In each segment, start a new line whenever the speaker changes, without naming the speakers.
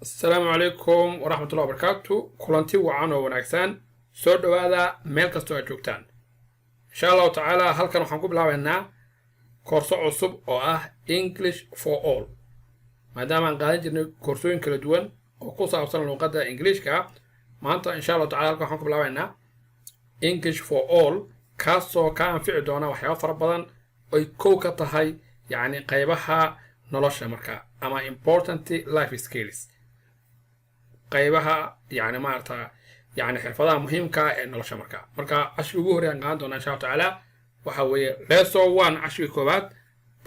السلام عليكم ورحمة الله وبركاته. كلنتي وعانو وناكسان سو دوادا ميل كاستو اجوكتان ان شاء الله تعالى halkan waxaan ku bilaabaynaa koorso cusub oo ah English for all maadaama aan qaadan jirnay koorsooyin kala duwan oo ku saabsan luqadda Ingiriiska maanta insha Allah ta'ala halkan waxaan ku bilaabaynaa English for all kaasoo ka anfici doona waxyaabo fara badan oo kow ka tahay yani qaybaha nolosha markaa ama important life skills qaybaha yani maarta يعني xirfadaha muhiimka ah ee nolosha marka cashii ugu horeeyaan qaadan doona insha Allah ta'ala waxa weeye lesson 1 cashii koobaad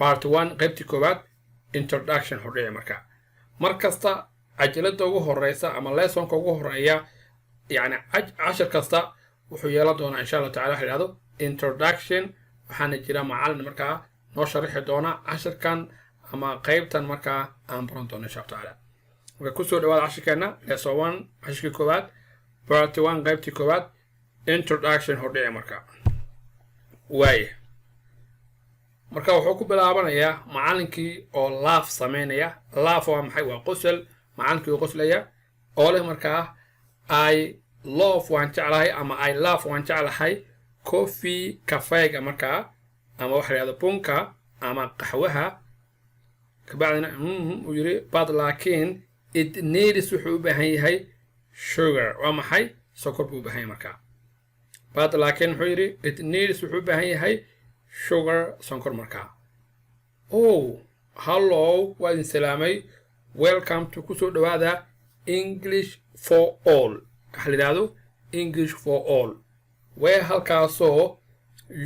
part 1 qaybtii koobaad introduction hordhici markasta cajalada ugu horeysa ama lessonka ugu horeeya yani cashir kasta wuxuu yeelan doonaa insha Allah ta'ala xiraado introduction waxaana jira macallin markaa noo sharixi doona cashirkan ama qaybtan markaa aan baran doono insha Allah ta'ala marka ku soo dhawaad cashirkeena lesson 1 cashii koobaad part 1 qaybtii koobaad introduction hordhici marka wuxuu ku bilaabanayaa macallinkii oo laaf sameynaya laaf waa maxay waa qosol macallinkii oo qoslaya oo leh markaa I love waan jeclahay ama I love waan jeclahay coffee kafeega markaa ama waxa la yiraahdo bunka ama qaxwaha kabacdina uu yiri but laakiin it needs wuxuu u baahan yahay sugar waa maxay sokor buu u baahan yahay markaa but laakiin wuxuu yiri it needs wuxuu u baahan yahay sugar sonkor markaa oh hello waa idin salaamay welcome to ku soo dhawaada English for all waxa la yiraahdo English for all where halkaasoo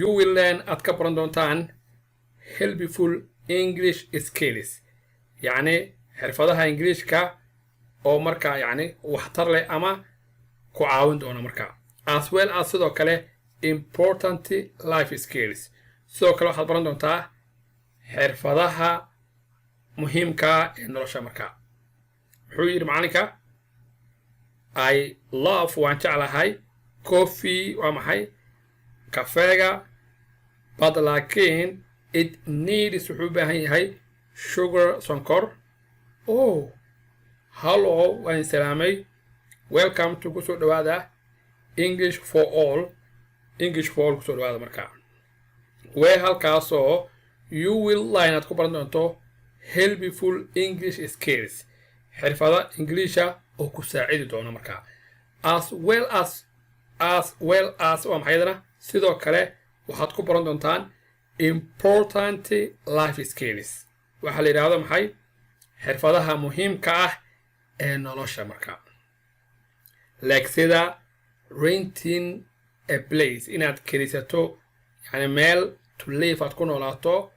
you will learn aad ka baran doontaan helpful English skills yani xirfadaha Ingiriiska oo markaa yani waxtar leh ama ku caawin doona markaa as well as sidoo kale important life skills sidoo kale waxaad baran doontaa xirfadaha muhiimka ee nolosha markaa wuxuu yiri macallinka I love waan jeclahay coffee waa maxay kafeega but laakiin it needs wuxuu u baahan yahay sugar sonkor oh hello waan salaamay welcome to ku soo dhawaada English for all ku soo dhawaada markaa where halkaasoo you will learn aad ku baran doonto helpful English skills xirfada Ingiriisha oo ku saacidi doona markaa as well as waa maxaydana sidoo kale waxaad ku baran doontaan important life skills waxa la yiraahdo maxay xirfadaha muhiimka ah ee nolosha markaa like sida renting a place inaad kirisato yani meel to live aad ku noolaato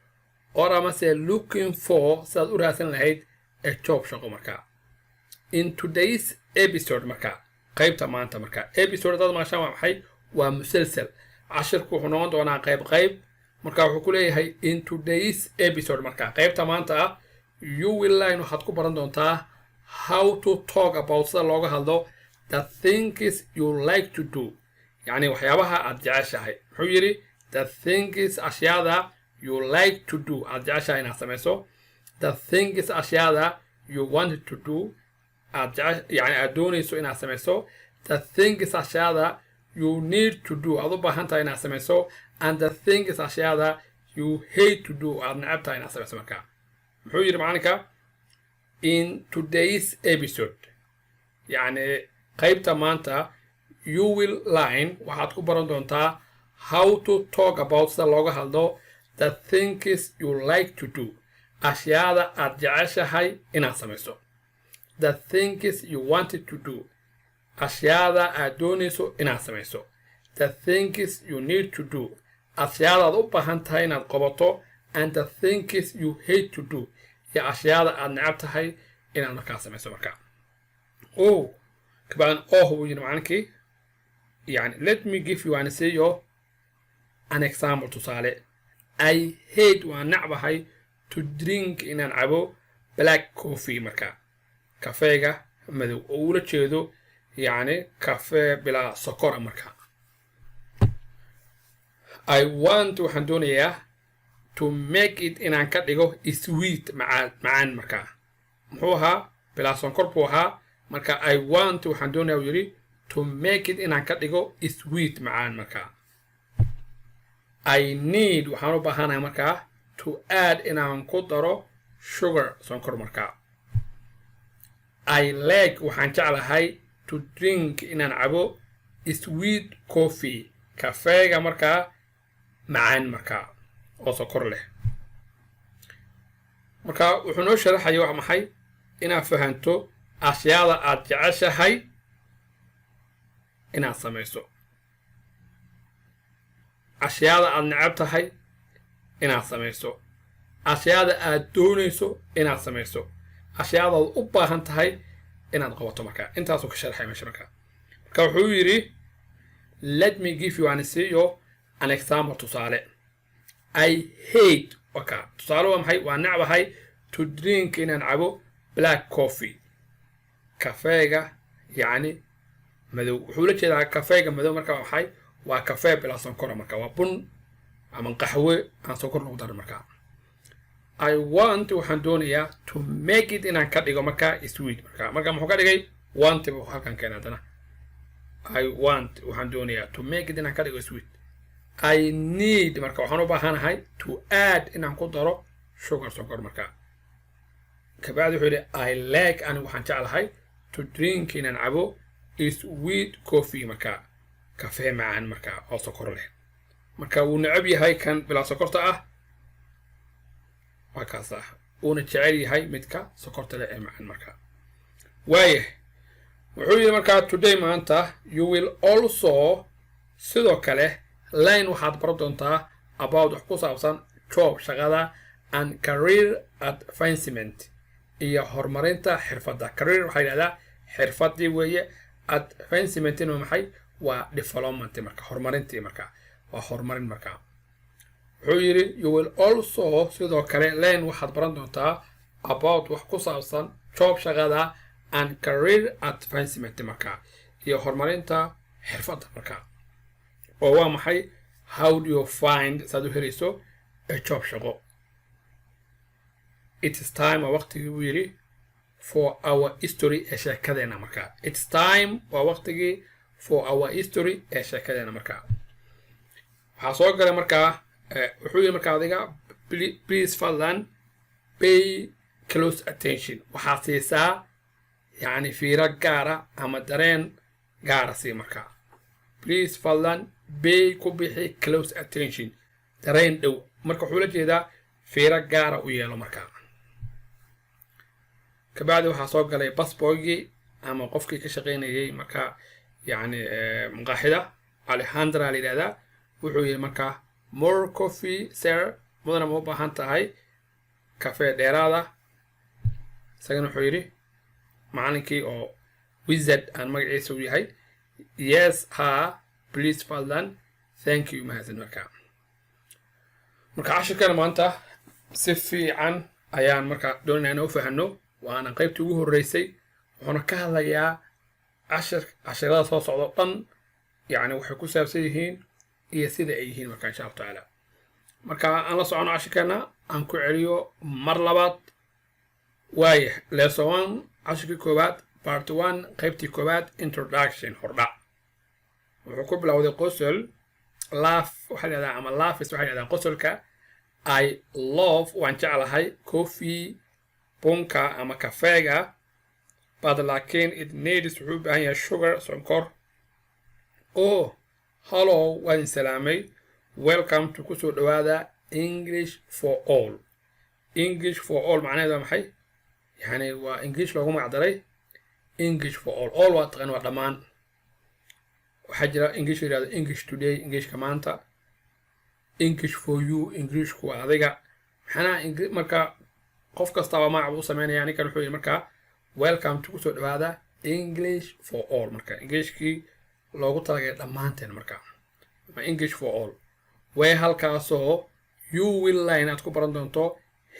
or amase looking for sidaad u raadsan lahayd a job shaqo markaa in today's episode markaa qaybta maanta markaa episode dad maashaan waa maxay waa musalsal cashirku wuxuu noqon doonaa qayb markaa wuxuu ku leeyahay in today's episode markaa qaybta maanta ah you will learn waxaad ku baran doontaa how to talk about sida looga hadlo the things you like to do yani waxyaabaha aad jeceshahay wuxuu yiri the things ashyaada you like to do aad jeceshahay inaad samayso the things ashyaada you want to do yani aad doonayso inaad samayso the things ashyaada you need to do aad u baahan tahay inaad samayso and the things ashyaada you hate to do aad neceb tahay inaad samayso markaa muxuu yiri macallinka in today's episode yani qaybta maanta you will learn waxaad ku baran doontaa how to talk about sida looga hadlo the things you like to do ashyaada aad jeceshahay inaad samayso the things you wanted to do ashyaada aad doonayso inaad samayso the things you need to do ashyaada aad u baahan tahay inaad qabato and the things you hate to do iyo ashyaada aad neceb tahay inaad markaa samayso markaa oh kabacdan wuu yiri macallinkii yani let me give you and say you an example tusaale I hate waan necbahay to drink inaan cabo black coffee markaa kafeega madow oo ula jeedo yani kafe bilaa sokor markaa I want waxaan doonayaa to make it inaan ka dhigo sweet macaan markaa muxuu ahaa bilaa sonkor buu ahaa marka I want waxaan doonayaa uu yidhi to make it inaan ka dhigo sweet macaan markaa I need waxaan u baahanahay markaa to add inaan ku daro sugar sonkor markaa I like waxaan jeclahay to drink inaan cabo sweet coffee kafeega markaa macaan markaa oo sonkor leh marka wuxuu noo sharaxaya wax maxay inaad fahanto ashyaada aad jeceshahay inaad samayso ashyaada aad necab tahay inaad samayso ashyaada aad doonayso inaad samayso ashyaada aad u baahan tahay inaad qabato markaa intaasuu ka sharaxay meesha markaa marka wuxuu yidhi let me give you an example tusaale I hate waka tusaale waa maxay waa necbahay to drink inaan cabo black coffee kafeega yani madow wuxuu la jeedaa kafeega madow marka waa maxay waa kafee bilaa sonkor marka waa bun ama qaxwe aan sonkor lagu darin marka I want waxaan doonayaa to make it inaan ka dhigo marka sweet marka muxuu ka dhigay want buu halkan keenay hadana I want waxaan doonayaa to make it inaan ka dhigo sweet I need marka waxaan u baahanahay to add inaan ku daro sugar sonkor marka kabacdi wuxuu yidhi I like anigu waxaan jeclahay to drink inaan cabo sweet coffee marka kafee macaan marka oo sonkor leh marka wuu necab yahay kan bilaa sokorta ah waa kaas ah uuna jecel yahay midka sokorta leh ee macaan marka waaye wuxuu yidhi marka today maanta you will also sidoo kale line waxaad baran doontaa about wax ku saabsan job shaqada and career advancement iyo horumarinta xirfadda career waxaa yidhahdaa xirfaddii weeye advancement waa maxay waa development marka horumarintii marka waa horumarin marka wuxuu yidhi you will also sidoo kale line waxaad baran doontaa about wax ku saabsan job shaqada and career advancement marka iyo horumarinta xirfadda marka oo waa maxay how do you find saad u helayso a job shaqo it's time waa waqtigii buu yidhi for our history ee sheekadeena marka it's time waa waqtigii for our history ee sheekadeena marka waxaa soo galay markaa wuxuu yidhi markaa adiga please fadlan pay close attention waxaa siisaa yani fiiro gaara ama dareen gaara sii markaa please fadlan pay ku bixi close attention dareen dhow marka wuxuu la jeedaa fiiro gaara u yeelo markaa kabacdi waxaa soo galay basboygii ama qofkii ka shaqaynayay markaa yani maqaaxida Alejandra la yidhahdaa wuxuu yidhi markaa more coffee sir mudana ma u baahan tahay kafee dheeraada isagana wuxuu yidhi macalinkii oo wizard aan magaciisa u yahay yes ha please fadlan thank you mahadsan marka cashirkan maanta si fiican ayaan marka doonaynaa inaan u fahanno waana qaybtii ugu horreysay wuxuuna ka hadlayaa cashirada soo socdo dhan yani waxay ku saabsan yihiin iyo sida ay yihiin marka insha Allah taala marka aan la socono cashirkeena aan ku celiyo mar labaad waaye lesson cashirkii koowaad part 1 qaybtii koowaad introduction hordhac wuxuu ku bilowday qosol laugh waxa la yiraahdaa ama laughs waxa la yiraahdaa qosolka I love waan jeclahay coffee bunka ama kafeega but laakiin it needs wuxuu u baahan yahay sugar sonkor oh hello waan salaamay welcome to kusoo dhawaada English for all macnaheedu waa maxay yani waa English loogu magacdaray English for all waa taqaan waa dhammaan waxaa jira English la yiraahdo English today Englishka maanta English for you Englishku waa adiga maxana marka qof kasta waa magac uu sameeynaya ninkan wuxuu yiri marka welcome to kusoo dhawaada English for all marka Englishkii loogu talagalay dhammaanteen marka English for all way halkaasoo you will learn aad ku baran doonto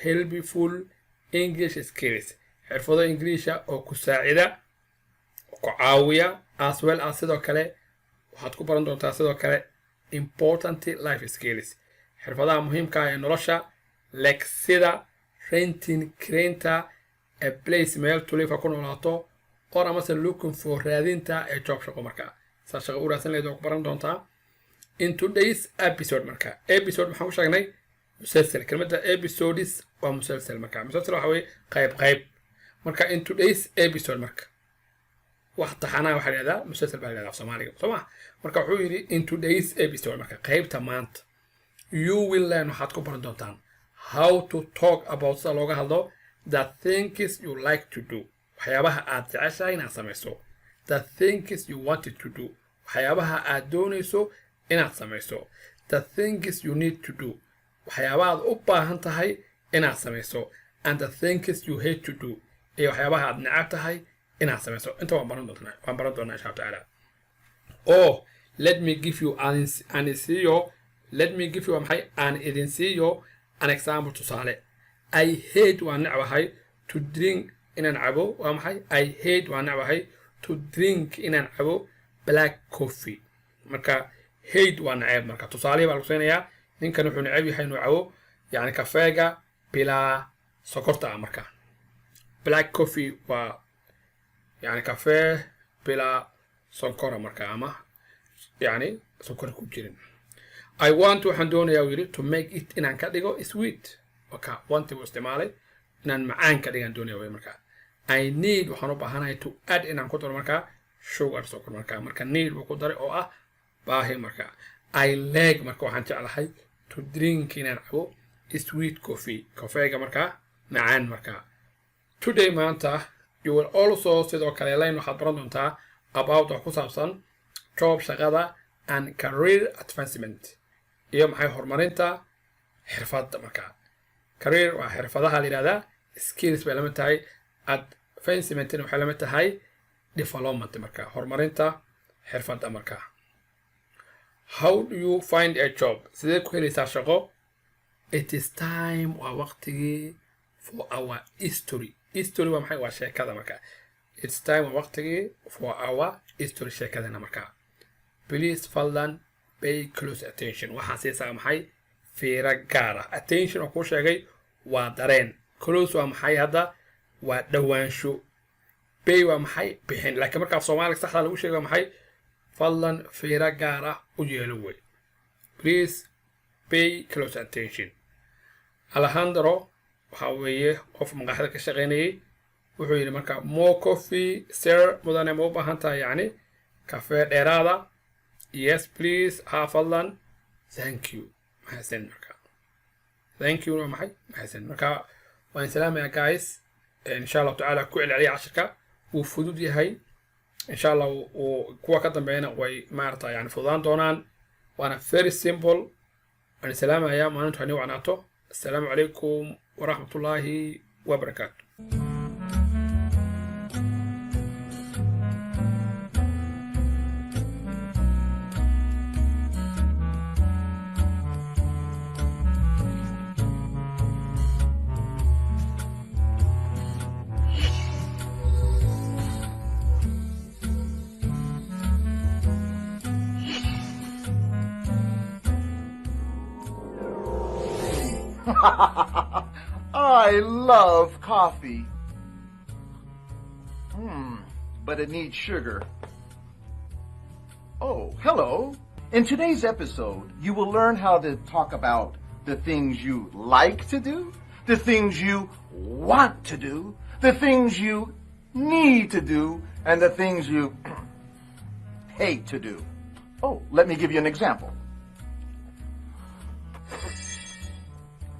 helpful English skills xirfado Ingiriisha oo ku saacida oo ku caawiya as well as sidoo kale waxaad ku baran doontaa sidoo kale important life skills xirfadaha muhiimka ah ee nolosha like sida renting kireynta a place meel to live ku noolaato or amase looking for raadinta a job shaqo markaa saa shaqo u raadsan leedahay ku baran doontaa in today's episode markaa episode maxaan ku sheegnay musalsal kelmadda episodes waa musalsal markaa musalsal waxa weeye qayb marka in today's episode marka wax taxanaa waxaa la yidhahdaa musalsal baa la yidhahdaa af soomaaliga soo ma marka wuxuu yidhi in today's episode marka qaybta maanta you will learn waxaad ku baran doontaan how to talk about sida looga hadlo the things you like to do waxyaabaha aad jeceshahay inaad samayso the things you wanted to do waxyaabaha aad doonayso inaad samayso the things you need to do waxyaabaha aad u baahan tahay inaad samayso and the things you hate to do iyo waxyaabaha aad necab tahay inaad samayso inta waan baran doonaa insha Allah taala oh let me give you an example tusaale I hate waan necbahay to drink inaan cabo waa maxay I hate waan necbahay to drink inaan cabo black coffee marka hate waa necab marka tusaale baa lagu siinayaa ninkan wuxuu necab yahay inuu cabo yani kafeega bilaa sokorta marka black coffee waa yani kafee bilaa sonkora marka ama yani sonkor ku jirin I want waxaan doonayaa uu yiri to make it inaan ka dhigo sweet marka want uu isticmaalay inaan macaan ka dhigan doonayaa marka I need waxaan u baahanahay to add inaan ku daro marka sugar sokor marka need uu ku daray oo ah baahi marka I like marka waxaan jeclahay to drink inaan cabo sweet coffee kafeega marka macaan marka today maanta you will also sidoo kale line waxaad baran doontaa about wax ku saabsan job shaqada and career advancement iyo maxay horumarinta xirfadda marka career waa xirfadaha la yiraahdaa skills bay lama tahay advancement waxay lama tahay development marka horumarinta xirfadda marka how do you find a job sidee ku helaysaa shaqo it is time waa waqtigii for our history waa maxay waa sheekada marka it's time waa waqtigii for our history sheekadana marka please fadlan pay close attention waxaa siisaa maxay fiiro gaar ah attention oo ku sheegay waa dareen close waa maxay hadda waa dhawaansho pay waa maxay bixin laakiin marka Soomaaliga saxda lagu sheego maxay fadlan fiiro gaar ah u yeelo way please pay close attention Alejandro waxa weeye qof maqaxda ka shaqeynayay wuxuu yiri marka more coffee sir mudane ma u baahan tahay yani kafee dheeraada yes please fadlan thank you mahadsan marka thank you maxay mahadsan marka waan salaamaya guys insha Allah taala ku celceliya cashirka uu fudud yahay insha Allah oo kuwa ka dambeeyana way maarta yani fududaan doonaan waana very simple waan salaamaya maalintu hani wacnaato السلام عليكم ورحمة الله وبركاته
I love coffee. But it needs sugar. Oh, hello. In today's episode, you will learn how to talk about the things you like to do, the things you want to do, the things you need to do, and the things you hate to do. Oh, let me give you an example.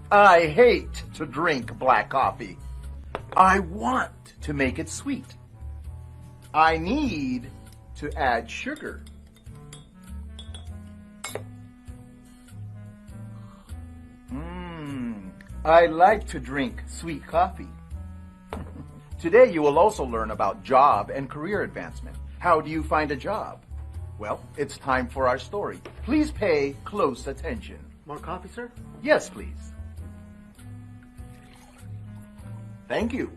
I hate to drink black coffee. I want to make it sweet. I need to add sugar. I like to drink sweet coffee. Today you will also learn about job and career advancement. How do you find a job? Well, it's time for our story. Please pay close attention.
More coffee, sir?
Yes, please. Thank you.